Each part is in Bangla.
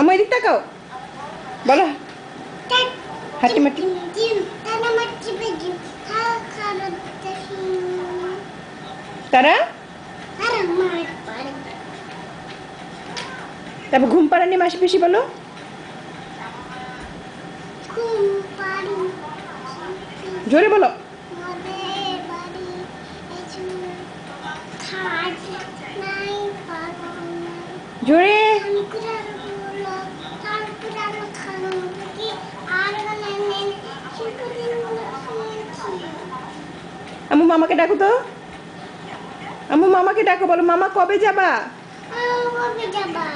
আমার এদিক তাকাও বলো হাঁটি মাটি তারা তারপর ঘুম পাড়ানি মাসি পিসি বলো জোরে বলো জোরে আম্মু মামাকে ডাকো তো আম্মু মামাকে ডাকো বলো মামা কবে যাবা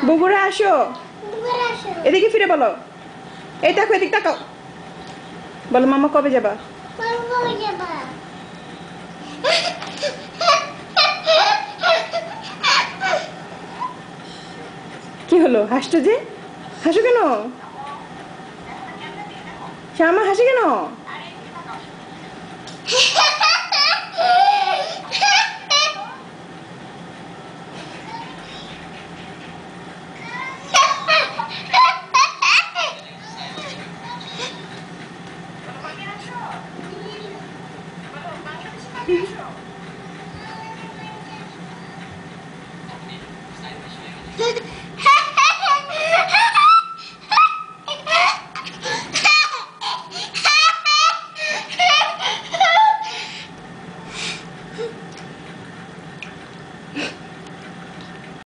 বগুড়া আসো এদিকে ফিরে বলো এই দেখো এদিক তাকাও বলো মামা কবে যাবা কি হলো হাসছো যে হাসো কেন শ্যামা হাসি কেন